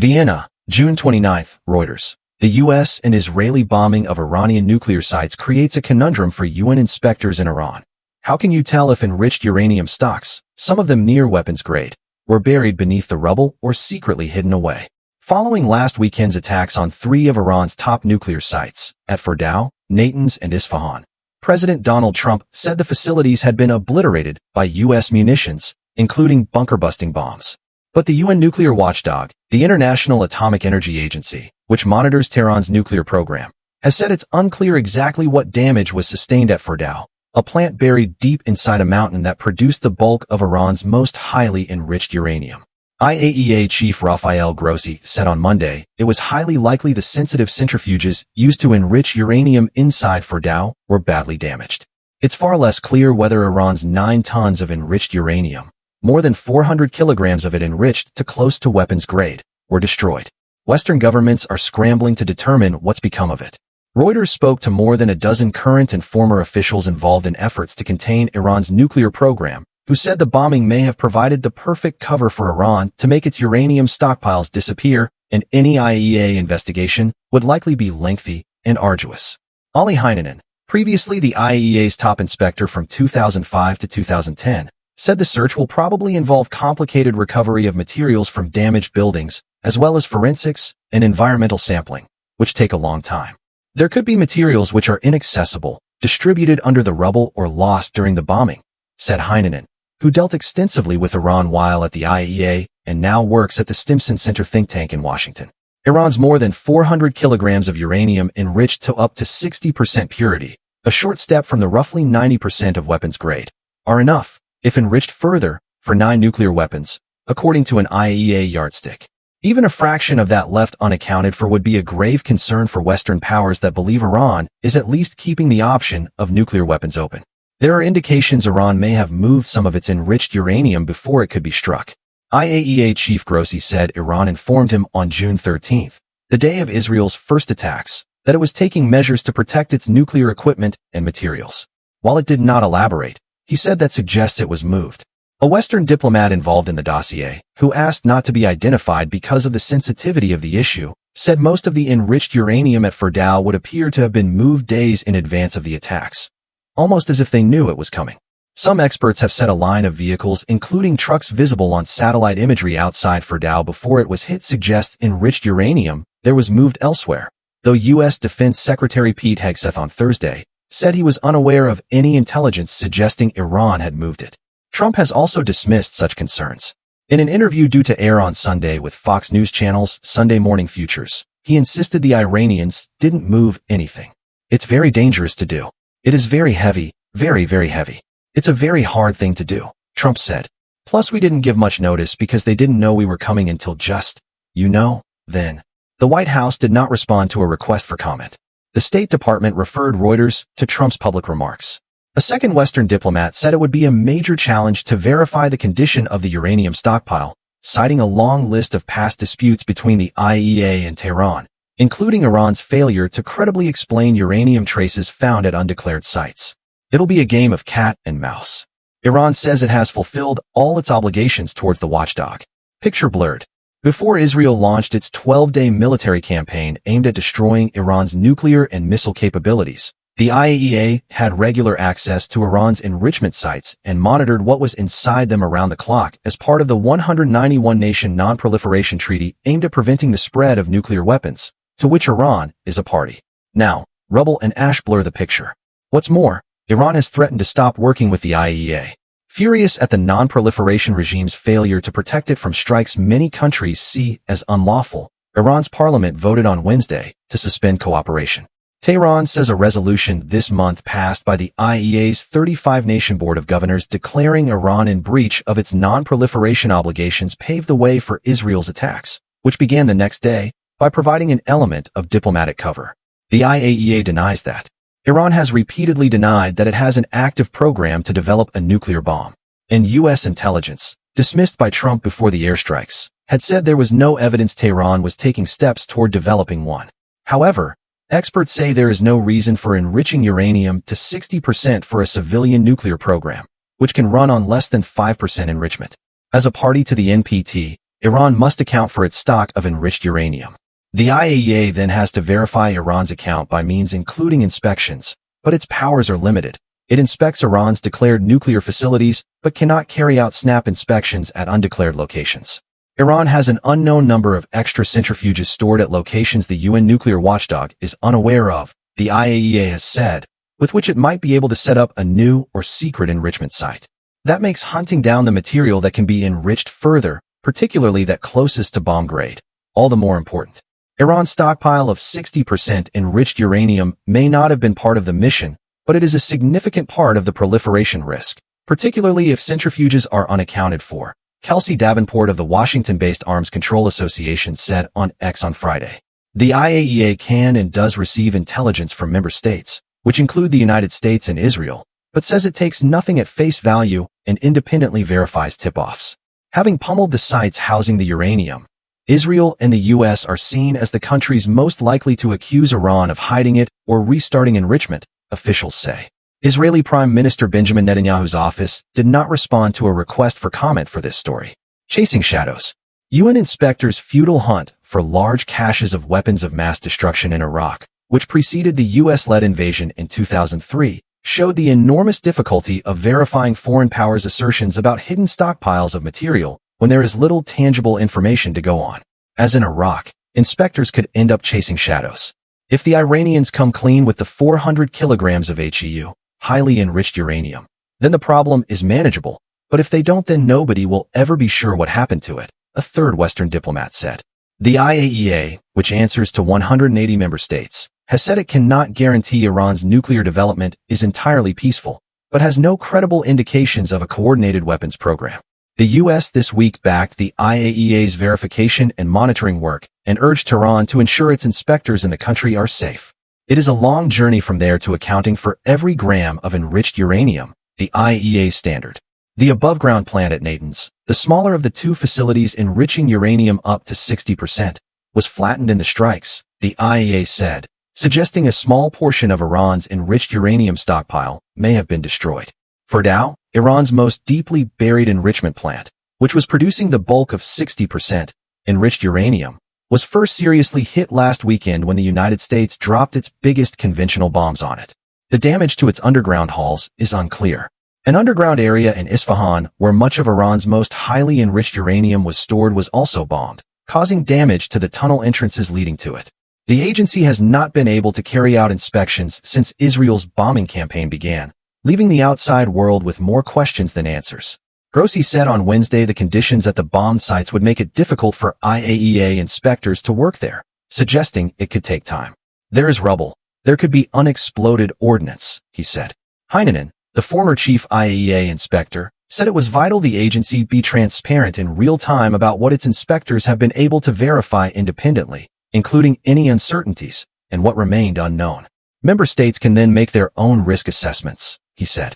Vienna, June 29, Reuters. The U.S. and Israeli bombing of Iranian nuclear sites creates a conundrum for UN inspectors in Iran. How can you tell if enriched uranium stocks, some of them near weapons grade, were buried beneath the rubble or secretly hidden away? Following last weekend's attacks on three of Iran's top nuclear sites, at Fordow, Natanz, and Isfahan, President Donald Trump said the facilities had been obliterated by U.S. munitions, including bunker-busting bombs. But the UN nuclear watchdog, the International Atomic Energy Agency, which monitors Tehran's nuclear program, has said it's unclear exactly what damage was sustained at Fordow, a plant buried deep inside a mountain that produced the bulk of Iran's most highly enriched uranium. IAEA Chief Rafael Grossi said on Monday it was highly likely the sensitive centrifuges used to enrich uranium inside Fordow were badly damaged. It's far less clear whether Iran's 9 tons of enriched uranium, more than 400 kilograms of it enriched to close to weapons grade, were destroyed. Western governments are scrambling to determine what's become of it. Reuters spoke to more than a dozen current and former officials involved in efforts to contain Iran's nuclear program, who said the bombing may have provided the perfect cover for Iran to make its uranium stockpiles disappear, and any IAEA investigation would likely be lengthy and arduous. Olli Heinonen, previously the IAEA's top inspector from 2005 to 2010, said the search will probably involve complicated recovery of materials from damaged buildings, as well as forensics and environmental sampling, which take a long time. There could be materials which are inaccessible, distributed under the rubble, or lost during the bombing, said Heinonen, who dealt extensively with Iran while at the IAEA and now works at the Stimson Center think tank in Washington. Iran's more than 400 kilograms of uranium enriched to up to 60% purity, a short step from the roughly 90% of weapons grade, are enough, if enriched further, for 9 nuclear weapons, according to an IAEA yardstick. Even a fraction of that left unaccounted for would be a grave concern for Western powers that believe Iran is at least keeping the option of nuclear weapons open. There are indications Iran may have moved some of its enriched uranium before it could be struck. IAEA Chief Grossi said Iran informed him on June 13, the day of Israel's first attacks, that it was taking measures to protect its nuclear equipment and materials. While it did not elaborate, he said that suggests it was moved. A Western diplomat involved in the dossier, who asked not to be identified because of the sensitivity of the issue, said most of the enriched uranium at Fordow would appear to have been moved days in advance of the attacks, almost as if they knew it was coming. Some experts have said a line of vehicles, including trucks visible on satellite imagery outside Fordow before it was hit, suggests enriched uranium there was moved elsewhere, though U.S. Defense Secretary Pete Hegseth on Thursday said he was unaware of any intelligence suggesting Iran had moved it. Trump has also dismissed such concerns. In an interview due to air on Sunday with Fox News Channel's Sunday Morning Futures, he insisted the Iranians didn't move anything. It's very dangerous to do. It is very heavy, very, very heavy. It's a very hard thing to do, Trump said. Plus, we didn't give much notice because they didn't know we were coming until just, then. The White House did not respond to a request for comment. The State Department referred Reuters to Trump's public remarks. A second Western diplomat said it would be a major challenge to verify the condition of the uranium stockpile, citing a long list of past disputes between the IAEA and Tehran, including Iran's failure to credibly explain uranium traces found at undeclared sites. It'll be a game of cat and mouse. Iran says it has fulfilled all its obligations towards the watchdog. Picture blurred. Before Israel launched its 12-day military campaign aimed at destroying Iran's nuclear and missile capabilities, the IAEA had regular access to Iran's enrichment sites and monitored what was inside them around the clock as part of the 191-nation Non-Proliferation Treaty aimed at preventing the spread of nuclear weapons, to which Iran is a party. Now, rubble and ash blur the picture. What's more, Iran has threatened to stop working with the IAEA. Furious at the non-proliferation regime's failure to protect it from strikes many countries see as unlawful, Iran's parliament voted on Wednesday to suspend cooperation. Tehran says a resolution this month passed by the IAEA's 35-nation Board of Governors declaring Iran in breach of its non-proliferation obligations paved the way for Israel's attacks, which began the next day, by providing an element of diplomatic cover. The IAEA denies that. Iran has repeatedly denied that it has an active program to develop a nuclear bomb. And U.S. intelligence, dismissed by Trump before the airstrikes, had said there was no evidence Tehran was taking steps toward developing one. However, experts say there is no reason for enriching uranium to 60% for a civilian nuclear program, which can run on less than 5% enrichment. As a party to the NPT, Iran must account for its stock of enriched uranium. The IAEA then has to verify Iran's account by means including inspections, but its powers are limited. It inspects Iran's declared nuclear facilities, but cannot carry out snap inspections at undeclared locations. Iran has an unknown number of extra centrifuges stored at locations the UN nuclear watchdog is unaware of, the IAEA has said, with which it might be able to set up a new or secret enrichment site. That makes hunting down the material that can be enriched further, particularly that closest to bomb grade, all the more important. Iran's stockpile of 60% enriched uranium may not have been part of the mission, but it is a significant part of the proliferation risk, particularly if centrifuges are unaccounted for, Kelsey Davenport of the Washington-based Arms Control Association said on X on Friday. The IAEA can and does receive intelligence from member states, which include the United States and Israel, but says it takes nothing at face value and independently verifies tip-offs. Having pummeled the sites housing the uranium, Israel and the U.S. are seen as the countries most likely to accuse Iran of hiding it or restarting enrichment, officials say. Israeli Prime Minister Benjamin Netanyahu's office did not respond to a request for comment for this story. Chasing shadows. UN inspectors' futile hunt for large caches of weapons of mass destruction in Iraq, which preceded the U.S.-led invasion in 2003, showed the enormous difficulty of verifying foreign powers' assertions about hidden stockpiles of material when there is little tangible information to go on. As in Iraq, inspectors could end up chasing shadows. If the Iranians come clean with the 400 kilograms of HEU, highly enriched uranium, then the problem is manageable, but if they don't, then nobody will ever be sure what happened to it, a third Western diplomat said. The IAEA, which answers to 180 member states, has said it cannot guarantee Iran's nuclear development is entirely peaceful, but has no credible indications of a coordinated weapons program. The U.S. this week backed the IAEA's verification and monitoring work and urged Tehran to ensure its inspectors in the country are safe. It is a long journey from there to accounting for every gram of enriched uranium, the IAEA's standard. The above-ground plant at Natanz, the smaller of the two facilities enriching uranium up to 60%, was flattened in the strikes, the IAEA said, suggesting a small portion of Iran's enriched uranium stockpile may have been destroyed. Fordow, Iran's most deeply buried enrichment plant, which was producing the bulk of 60% enriched uranium, was first seriously hit last weekend when the United States dropped its biggest conventional bombs on it. The damage to its underground halls is unclear. An underground area in Isfahan, where much of Iran's most highly enriched uranium was stored, was also bombed, causing damage to the tunnel entrances leading to it. The agency has not been able to carry out inspections since Israel's bombing campaign began, leaving the outside world with more questions than answers. Grossi said on Wednesday the conditions at the bombed sites would make it difficult for IAEA inspectors to work there, suggesting it could take time. There is rubble. There could be unexploded ordnance, he said. Heinonen, the former chief IAEA inspector, said it was vital the agency be transparent in real time about what its inspectors have been able to verify independently, including any uncertainties and what remained unknown. Member states can then make their own risk assessments, he said.